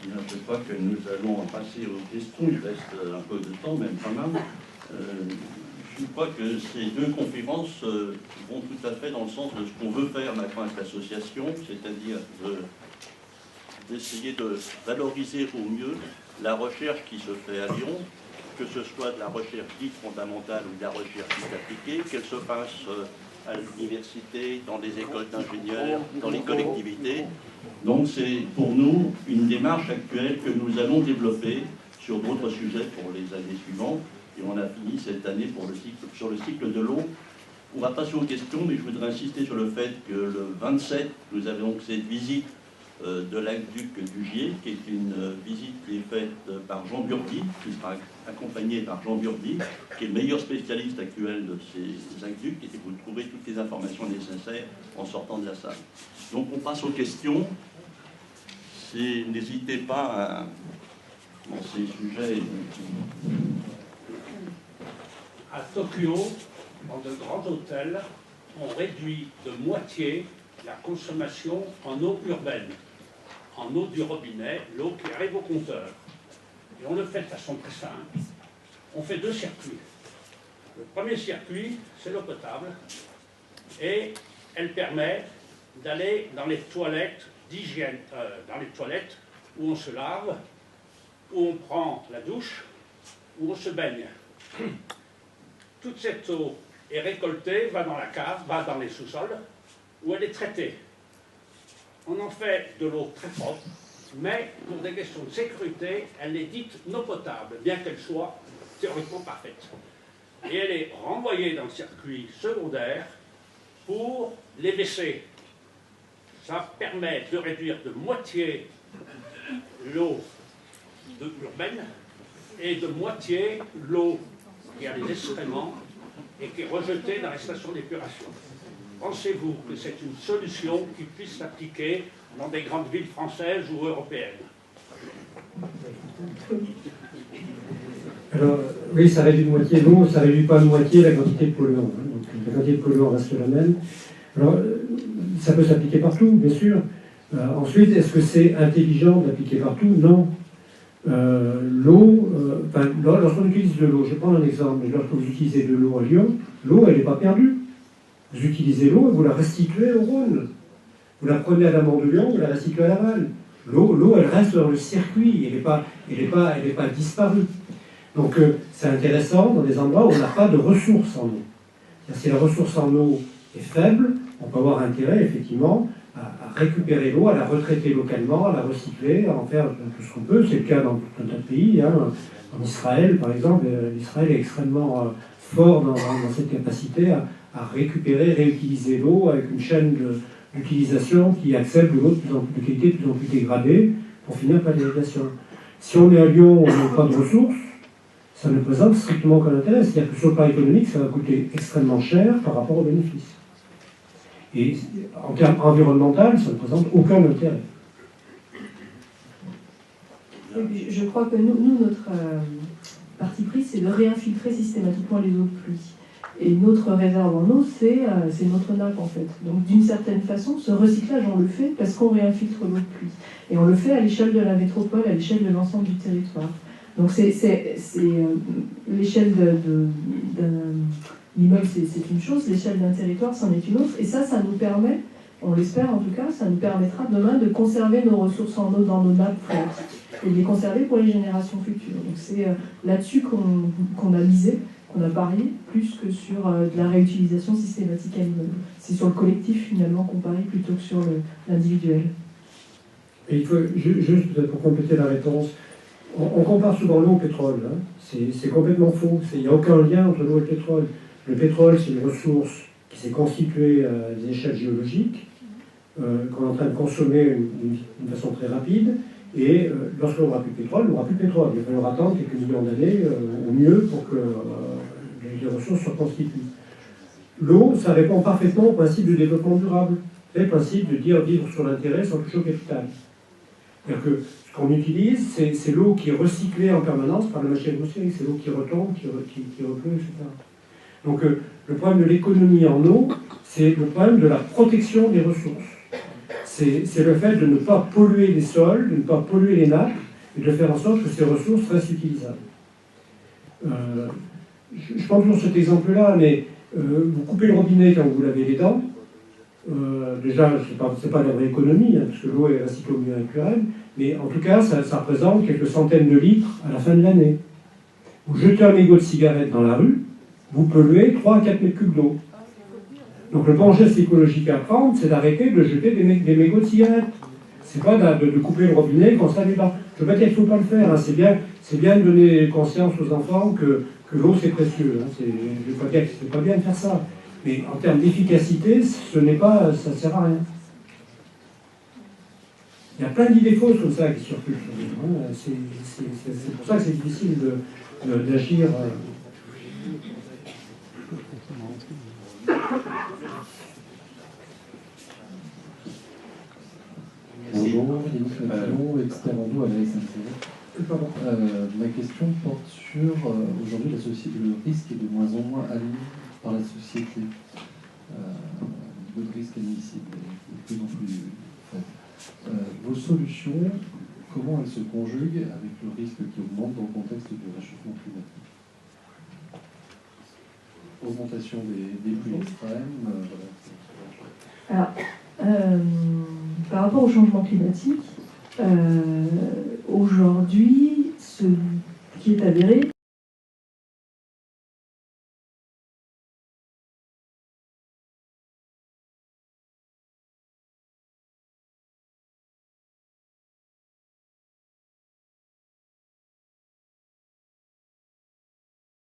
Bien, je crois que nous allons passer aux questions. Il reste un peu de temps, même pas mal. Je crois que ces deux conférences vont tout à fait dans le sens de ce qu'on veut faire maintenant avec l'association, c'est-à-dire d'essayer de valoriser au mieux la recherche qui se fait à Lyon, que ce soit de la recherche dite fondamentale ou de la recherche dite appliquée, qu'elle se fasse à l'université, dans les écoles d'ingénieurs, dans les collectivités. Donc c'est pour nous une démarche actuelle que nous allons développer sur d'autres sujets pour les années suivantes. Et on a fini cette année sur le cycle de l'eau. On va passer aux questions, mais je voudrais insister sur le fait que le 27, nous avons donc cette visite de l'aqueduc du Gier, qui est une visite qui est faite par Jean Burdi, qui sera accompagné par Jean Burdi, qui est le meilleur spécialiste actuel de ces aqueducs, et vous trouverez toutes les informations nécessaires en sortant de la salle. Donc on passe aux questions. N'hésitez pas dans ces sujets. À Tokyo, dans de grands hôtels, on réduit de moitié la consommation en eau urbaine, en eau du robinet, l'eau qui arrive au compteur. Et on le fait de façon très simple. On fait deux circuits. Le premier circuit, c'est l'eau potable, et elle permet d'aller dans les toilettes d'hygiène, dans les toilettes où on se lave, où on prend la douche, où on se baigne. Toute cette eau est récoltée, va dans la cave, va dans les sous-sols, où elle est traitée. On en fait de l'eau très propre, mais pour des questions de sécurité, elle est dite non potable, bien qu'elle soit théoriquement parfaite. Et elle est renvoyée dans le circuit secondaire pour les WC. Ça permet de réduire de moitié l'eau urbaine et de moitié l'eau qui a les excréments et qui est rejetée dans les stations d'épuration. Pensez-vous que c'est une solution qui puisse s'appliquer dans des grandes villes françaises ou européennes? Alors, oui, ça réduit de moitié l'eau, ça réduit pas de moitié la quantité de polluants. Hein, donc la quantité de polluants reste la même. Alors, ça peut s'appliquer partout, bien sûr. Ensuite, est-ce que c'est intelligent d'appliquer partout? Non. Lorsqu'on utilise de l'eau, je prends un exemple, lorsque vous utilisez de l'eau à Lyon, l'eau, elle n'est pas perdue. Vous utilisez l'eau et vous la recyclez au Rhône. Vous la prenez à l'amont de Lyon, vous la recyclez à Laval. L'eau, elle reste dans le circuit, elle n'est pas disparue. Donc, c'est intéressant dans des endroits où on n'a pas de ressources en eau. Si la ressource en eau est faible, on peut avoir intérêt, effectivement, à récupérer l'eau, à la retraiter localement, à la recycler, à en faire tout ce qu'on peut. C'est le cas dans tout un tas de pays. Hein. En Israël, par exemple, l'Israël est extrêmement fort dans cette capacité à récupérer, réutiliser l'eau avec une chaîne d'utilisation qui accepte de l'eau de qualité de plus en plus dégradée pour finir par l'irrigation. Si on est à Lyon, on n'a pas de ressources, ça ne présente strictement aucun intérêt. C'est-à-dire que sur le plan économique, ça va coûter extrêmement cher par rapport aux bénéfices. Et en termes environnementaux, ça ne présente aucun intérêt. Je crois que nous notre parti pris, c'est de réinfiltrer systématiquement les eaux de pluie. Et notre réserve en eau, c'est notre nappe, en fait. Donc, d'une certaine façon, ce recyclage, on le fait parce qu'on réinfiltre l'eau de pluie. Et on le fait à l'échelle de la métropole, à l'échelle de l'ensemble du territoire. Donc, l'échelle d'un immeuble, c'est une chose, l'échelle d'un territoire, c'en est une autre. Et ça nous permet, on l'espère en tout cas, ça nous permettra demain de conserver nos ressources en eau dans nos nappes phréatiques et de les conserver pour les générations futures. Donc, c'est là-dessus qu'on a misé, qu'on a parié, plus que sur de la réutilisation systématique à l'immeuble. C'est sur le collectif, finalement, qu'on parie plutôt que sur l'individuel. Et il faut, juste peut-être pour compléter la réponse, on compare souvent l'eau au pétrole. Hein. C'est complètement faux. Il n'y a aucun lien entre l'eau et le pétrole. Le pétrole, c'est une ressource qui s'est constituée à des échelles géologiques, qu'on est en train de consommer d'une façon très rapide. Et lorsqu'on n'aura plus de pétrole, on n'aura plus de pétrole. Il va falloir attendre quelques millions d'années, au mieux, pour que les ressources soient constituées. L'eau, ça répond parfaitement au principe du développement durable. C'est le principe de dire vivre sur l'intérêt sans toucher au capital. C'est-à-dire que ce qu'on utilise, c'est l'eau qui est recyclée en permanence par la machine atmosphérique. C'est l'eau qui retombe, qui repleut, etc. Donc le problème de l'économie en eau, c'est le problème de la protection des ressources. c'est le fait de ne pas polluer les sols, de ne pas polluer les nappes, et de faire en sorte que ces ressources restent utilisables. Je prends toujours cet exemple-là, mais vous coupez le robinet quand vous lavez les dents. Déjà, c'est pas la vraie économie, hein, parce que l'eau est recyclée au milieu naturel, mais en tout cas, ça représente quelques centaines de litres à la fin de l'année. Vous jetez un mégot de cigarette dans la rue, vous polluez 3 à 4 mètres cubes d'eau. Donc le bon geste écologique à prendre, c'est d'arrêter de jeter des mégots de cigarettes. C'est pas de couper le robinet quand ça n'est pas. Je veux pas dire qu'il ne faut pas le faire, hein. C'est bien de donner conscience aux enfants que l'eau c'est précieux. Hein. Je ne veux pas dire que c'est pas bien de faire ça. Mais en termes d'efficacité, ça ne sert à rien. Il y a plein d'idées fausses comme ça qui circulent sur les gens. Hein. C'est pour ça que c'est difficile d'agir. Bonjour, Yannick Matillon, expert en eau à la SNCF. Ma question porte sur aujourd'hui le risque est de moins en moins admis par la société. Le risque admissible est de plus en plus faible. Vos solutions, comment elles se conjuguent avec le risque qui augmente dans le contexte du réchauffement climatique? Augmentation des pluies extrêmes. Alors, par rapport au changement climatique, aujourd'hui, ce qui est avéré,